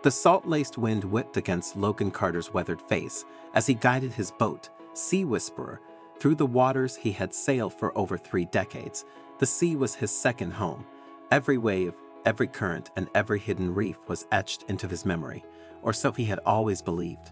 The salt-laced wind whipped against Logan Carter's weathered face as he guided his boat, Sea Whisperer, through the waters he had sailed for over 3 decades. The sea was his second home. Every wave, every current, and every hidden reef was etched into his memory, or so he had always believed.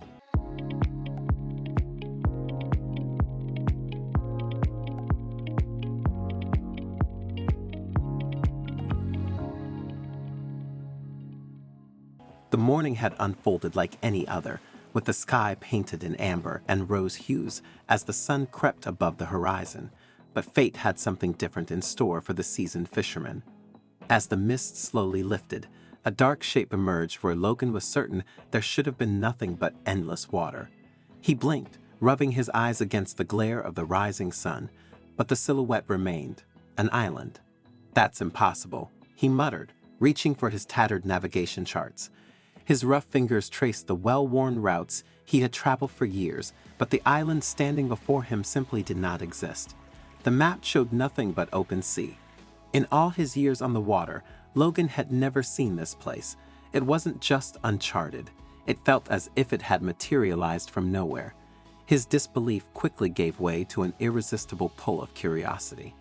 The morning had unfolded like any other, with the sky painted in amber and rose hues as the sun crept above the horizon. But fate had something different in store for the seasoned fisherman. As the mist slowly lifted, a dark shape emerged where Logan was certain there should have been nothing but endless water. He blinked, rubbing his eyes against the glare of the rising sun, but the silhouette remained, an island. "That's impossible," he muttered, reaching for his tattered navigation charts. His rough fingers traced the well-worn routes he had traveled for years, but the island standing before him simply did not exist. The map showed nothing but open sea. In all his years on the water, Logan had never seen this place. It wasn't just uncharted. It felt as if it had materialized from nowhere. His disbelief quickly gave way to an irresistible pull of curiosity.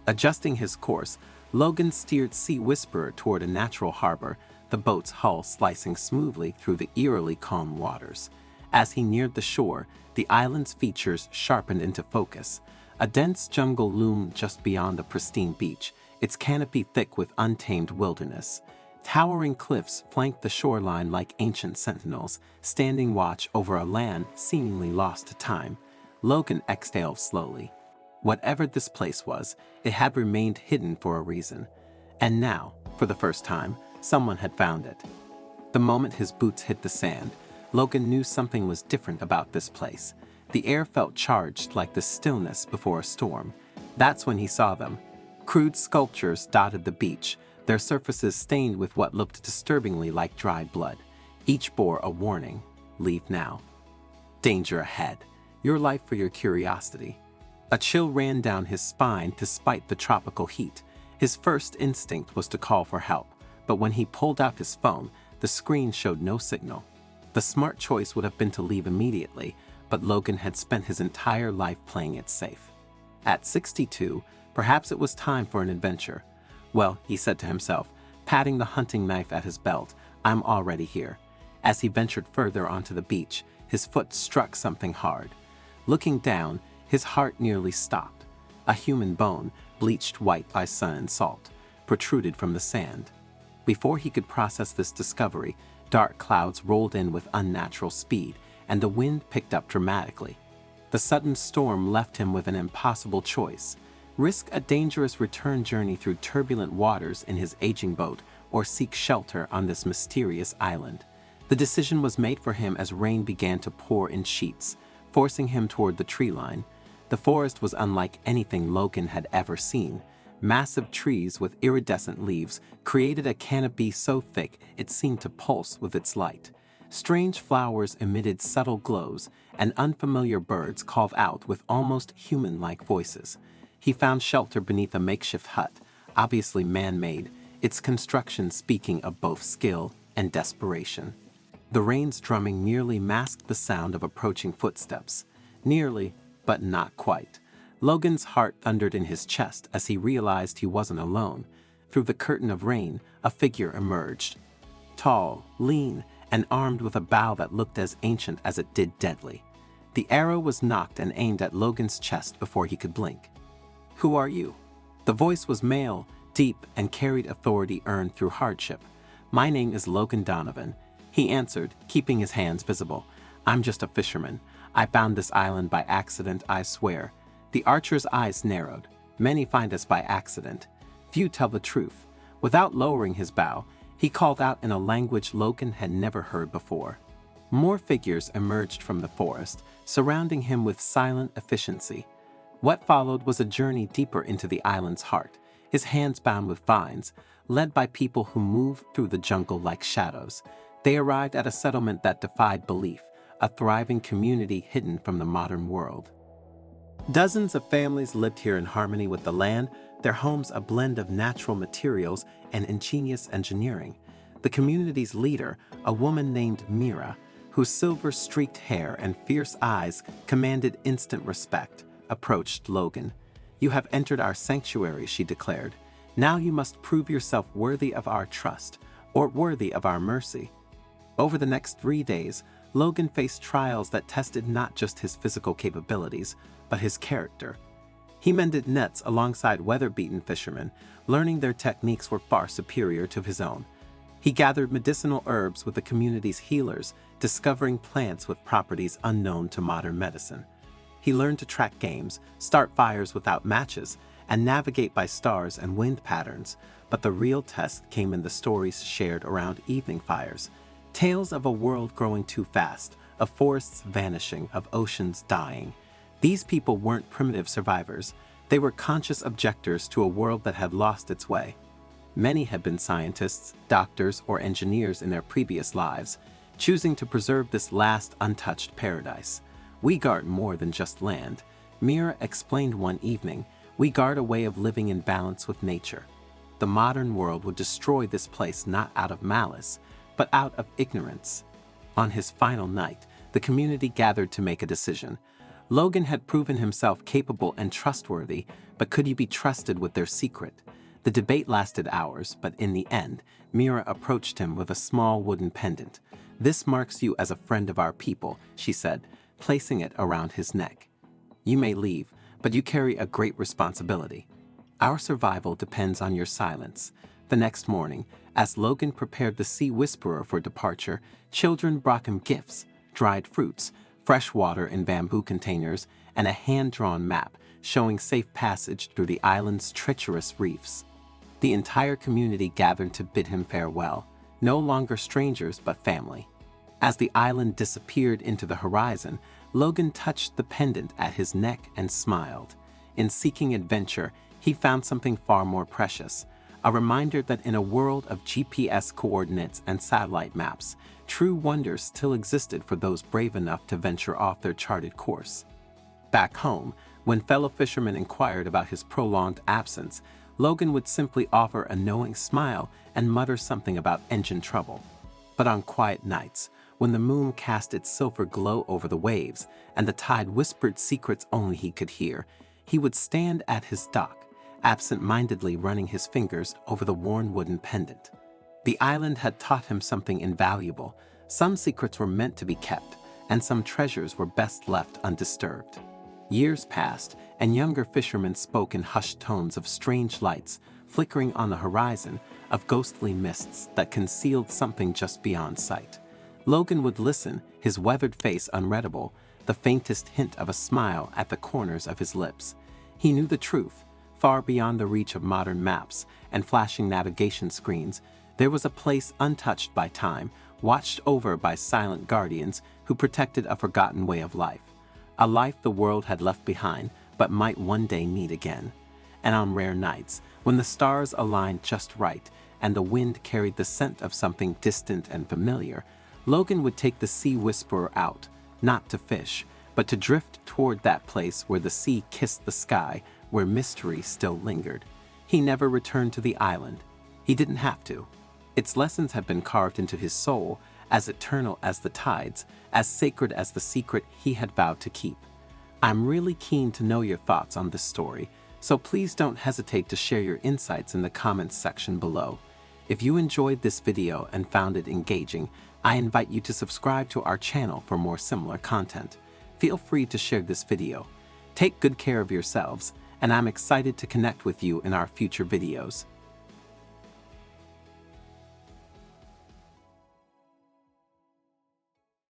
Adjusting his course, Logan steered Sea Whisperer toward a natural harbor, the boat's hull slicing smoothly through the eerily calm waters. As he neared the shore, the island's features sharpened into focus. A dense jungle loomed just beyond the pristine beach, its canopy thick with untamed wilderness. Towering cliffs flanked the shoreline like ancient sentinels, standing watch over a land seemingly lost to time. Logan exhaled slowly. Whatever this place was, it had remained hidden for a reason. And now, for the first time, someone had found it. The moment his boots hit the sand, Logan knew something was different about this place. The air felt charged like the stillness before a storm. That's when he saw them. Crude sculptures dotted the beach, their surfaces stained with what looked disturbingly like dried blood. Each bore a warning: leave now. Danger ahead. Your life for your curiosity. A chill ran down his spine despite the tropical heat. His first instinct was to call for help, but when he pulled out his phone, the screen showed no signal. The smart choice would have been to leave immediately, but Logan had spent his entire life playing it safe. At 62, perhaps it was time for an adventure. Well, he said to himself, patting the hunting knife at his belt, I'm already here. As he ventured further onto the beach, his foot struck something hard. Looking down, his heart nearly stopped. A human bone, bleached white by sun and salt, protruded from the sand. Before he could process this discovery, dark clouds rolled in with unnatural speed, and the wind picked up dramatically. The sudden storm left him with an impossible choice: risk a dangerous return journey through turbulent waters in his aging boat, or seek shelter on this mysterious island. The decision was made for him as rain began to pour in sheets, forcing him toward the tree line. The forest was unlike anything Logan had ever seen. Massive trees with iridescent leaves created a canopy so thick it seemed to pulse with its light. Strange flowers emitted subtle glows, and unfamiliar birds called out with almost human-like voices. He found shelter beneath a makeshift hut, obviously man-made, its construction speaking of both skill and desperation. The rain's drumming nearly masked the sound of approaching footsteps. Nearly, but not quite. Logan's heart thundered in his chest as he realized he wasn't alone. Through the curtain of rain, a figure emerged. Tall, lean, and armed with a bow that looked as ancient as it did deadly. The arrow was knocked and aimed at Logan's chest before he could blink. "Who are you?" The voice was male, deep, and carried authority earned through hardship. "My name is Logan Donovan," he answered, keeping his hands visible. "I'm just a fisherman. I found this island by accident, I swear." The archer's eyes narrowed. Many find us by accident. Few tell the truth. Without lowering his bow, he called out in a language Logan had never heard before. More figures emerged from the forest, surrounding him with silent efficiency. What followed was a journey deeper into the island's heart, his hands bound with vines, led by people who moved through the jungle like shadows. They arrived at a settlement that defied belief, a thriving community hidden from the modern world. Dozens of families lived here in harmony with the land, their homes a blend of natural materials and ingenious engineering. The community's leader, a woman named Mira, whose silver-streaked hair and fierce eyes commanded instant respect, approached Logan. "You have entered our sanctuary," she declared. "Now you must prove yourself worthy of our trust, or worthy of our mercy." Over the next 3 days, Logan faced trials that tested not just his physical capabilities, but his character. He mended nets alongside weather-beaten fishermen, learning their techniques were far superior to his own. He gathered medicinal herbs with the community's healers, discovering plants with properties unknown to modern medicine. He learned to track games, start fires without matches, and navigate by stars and wind patterns, but the real test came in the stories shared around evening fires. Tales of a world growing too fast, of forests vanishing, of oceans dying. These people weren't primitive survivors. They were conscious objectors to a world that had lost its way. Many had been scientists, doctors, or engineers in their previous lives, choosing to preserve this last untouched paradise. "We guard more than just land," Mira explained one evening. "We guard a way of living in balance with nature." The modern world would destroy this place not out of malice, but out of ignorance. On his final night, the community gathered to make a decision. Logan had proven himself capable and trustworthy, but could he be trusted with their secret? The debate lasted hours, but in the end, Mira approached him with a small wooden pendant. "This marks you as a friend of our people," she said, placing it around his neck. "You may leave, but you carry a great responsibility. Our survival depends on your silence." The next morning, as Logan prepared the Sea Whisperer for departure, children brought him gifts, dried fruits, fresh water in bamboo containers, and a hand-drawn map showing safe passage through the island's treacherous reefs. The entire community gathered to bid him farewell, no longer strangers but family. As the island disappeared into the horizon, Logan touched the pendant at his neck and smiled. In seeking adventure, he found something far more precious, a reminder that in a world of GPS coordinates and satellite maps, true wonders still existed for those brave enough to venture off their charted course. Back home, when fellow fishermen inquired about his prolonged absence, Logan would simply offer a knowing smile and mutter something about engine trouble. But on quiet nights, when the moon cast its silver glow over the waves and the tide whispered secrets only he could hear, he would stand at his dock, absent-mindedly running his fingers over the worn wooden pendant. The island had taught him something invaluable. Some secrets were meant to be kept, and some treasures were best left undisturbed. Years passed, and younger fishermen spoke in hushed tones of strange lights flickering on the horizon, of ghostly mists that concealed something just beyond sight. Logan would listen, his weathered face unreadable, the faintest hint of a smile at the corners of his lips. He knew the truth. Far beyond the reach of modern maps and flashing navigation screens, there was a place untouched by time, watched over by silent guardians who protected a forgotten way of life. A life the world had left behind, but might one day meet again. And on rare nights, when the stars aligned just right and the wind carried the scent of something distant and familiar, Logan would take the Sea Whisperer out, not to fish, but to drift toward that place where the sea kissed the sky, where mystery still lingered. He never returned to the island. He didn't have to. Its lessons had been carved into his soul, as eternal as the tides, as sacred as the secret he had vowed to keep. I'm really keen to know your thoughts on this story, so please don't hesitate to share your insights in the comments section below. If you enjoyed this video and found it engaging, I invite you to subscribe to our channel for more similar content. Feel free to share this video. Take good care of yourselves, and I'm excited to connect with you in our future videos.